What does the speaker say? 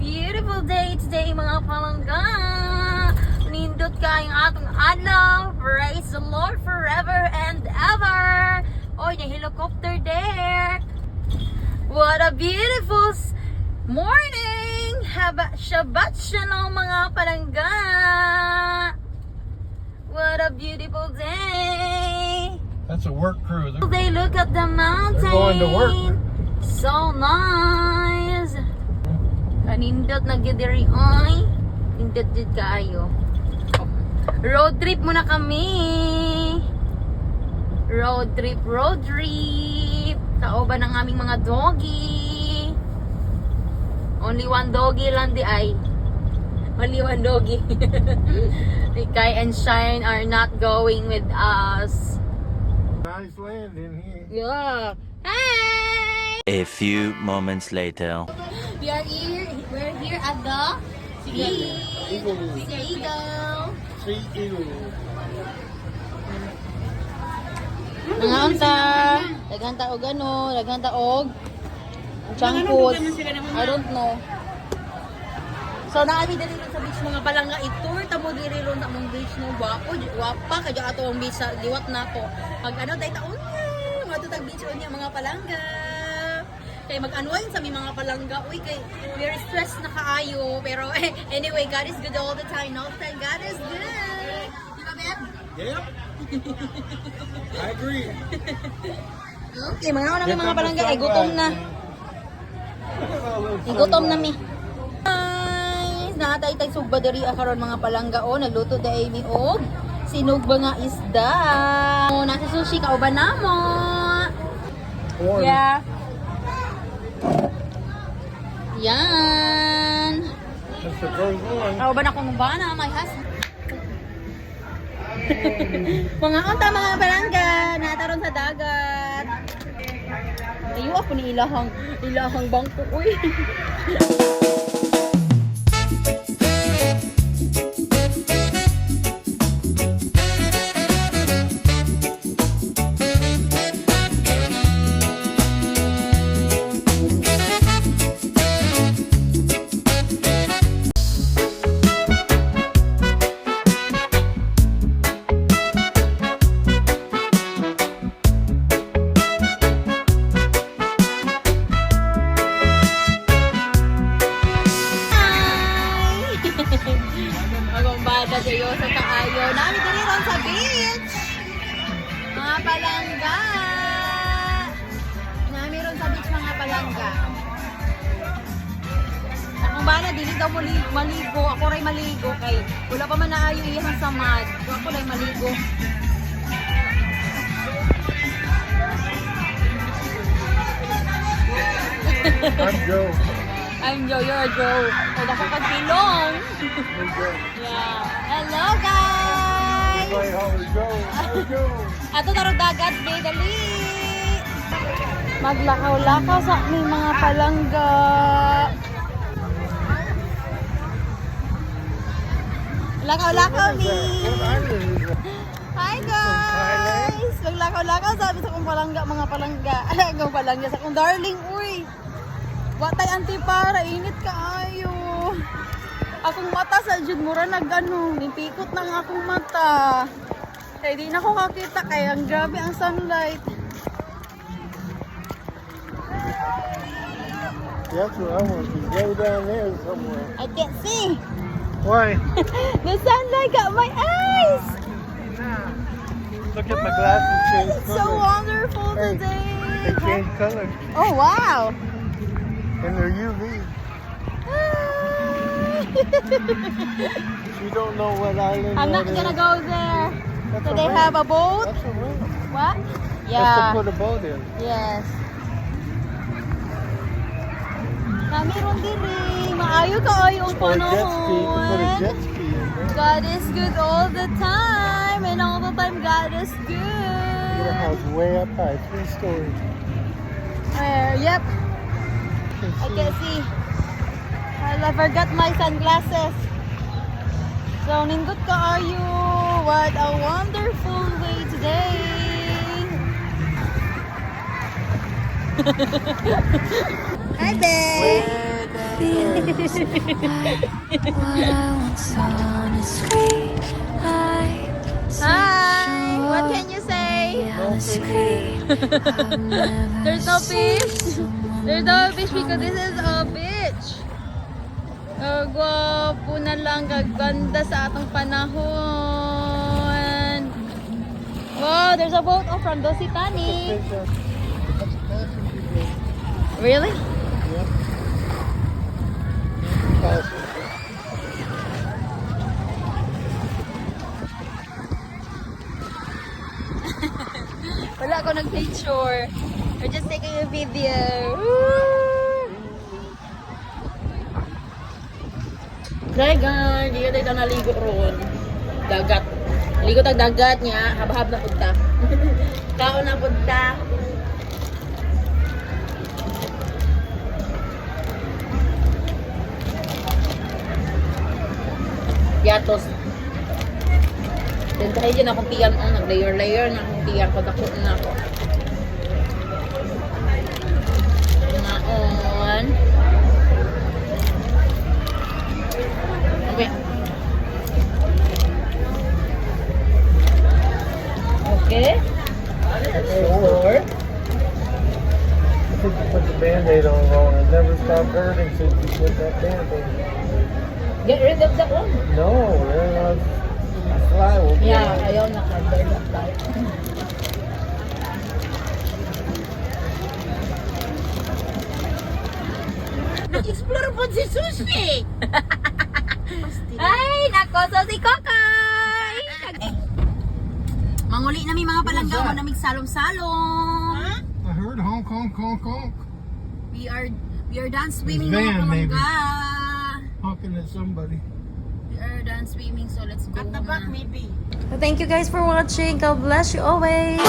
beautiful day today mga palangga. Nindot kayong atong adlaw. Praise the Lord forever and ever. Oy, the helicopter there. What a beautiful morning. Shabbat shalom mga palangga. What a beautiful day. That's a work crew. They look at the mountain. They're going to work. So nice. Kanindot na gidiri ay. Nindot jud kaayo. Road trip muna kami. Road trip. Tao ba ng aming mga doggy? Only one doggy lang di ay. Only one doggy. Kai and Shine are not going with us. Nice land in here. Yeah. Hi! A few moments later. We're here at the Eagle. Sea Eagle. Daghanta og ano, daghanta og junk food. I don't know. So naami diri sa beach mga palangga i-tour tamo diri ron among beach no wapa kadyo ato ang beach sa liwat nato. Pag ano tay taon mga tutag beach unya mga palangga. Kay mag-unwind sa mga palangga. Uy kay very stressed na kaayo pero anyway God is good all the time. All the time God is good. Di ba, Beb? Yep. I agree. Okay, mga palangga ay gutom na. Gutom na mi. Guys, natay tay sugba diri karon mga palangga o nagluto dai mi og sinugba nga isda. O nasa sushi ka uban namo. Corn. Yeah. Yan. That's the first one. Kauban akong bana, my husband. Mga unta mga palangga, nataron sa dagat. Ayo ako ni ilahang bangko. Uy. Seryoso kaayo. Nami diri ron sa beach. Mga palangga. Nami ron sa beach mga palangga. Akong bana dili daw maligo. Ako ray maligo kay wala pa man naayo iyang samad. Ako ray maligo. I'm Joe. I'm Joe, you're a Joe. Kaya ako pagpilong. I'm Joe. Yeah. Hello guys! Everybody, how we go? How we go? Ato tarong dagat, be, dali! Maglakaw-lakaw sa aming mga palangga. Lakaw-lakaw, me! Hi guys! Maglakaw-lakaw sabi sa kong palangga, mga palangga. Akong palangga sa kong darling, uy! Watay antipara, init kaayo. Akong mata sa jud mura nagano, nipikot na nga akong mata. Kaya di na ako kakita kaya ang grabe ang sunlight. That's what I want to go down there somewhere. I can't see. Why? The sunlight got my eyes. Look at my glasses change It's so color. wonderful Hey, today. they change color. Oh wow. And they're UV. You don't know what island I'm not that gonna is. go there. That's So a they ramp. have a boat? That's a ramp. What? That's to Yeah. put a boat in. Yes. Meron diri. Maayo kaayo ang Or a jet ski. You can put a jet panahon. ski in there. God is good all the time. And all the time God is Get a good. house way up high, 3 stories. Where? Yep. You I can can see. see. I forgot my sunglasses. So, nindot kaayo. What a wonderful way today. Hi, babe. feels like what I once honestly like. Hi! What can you say? There's no fish. There's no fish because this is a beach. Gwapo na lang, kaganda sa atong panahon. Wow, there's a boat from Dositani. Really? Wala ako nag-picture. We're just taking a video. Woo! Dagan, di ka tayo naligo ron. Dagat. Ligo tag dagat niya, habahab na punta. Kaon na punta. Yatos. Then tayo dyan akong tiyan, nag-layer-layer na akong tiyan, padakot na ako. Naon. Okay. Okay. Four. I think you put the band-aid on wrong. It never stopped hurting since you put that band-aid on. Get rid of that one. No, a fly will get Yeah, it. ayaw na ka-burn that fly. Nag-explore po si Sushi! Ay, nako, so si Kokay! Manguli na may mga palangga mo na may salong-salong. I heard honk, honk, honk, honk. We are done swimming It's mga van, maybe. palangga. Honking at somebody. We are done swimming, so let's go. At the back, maybe. Thank you guys for watching. God bless you always.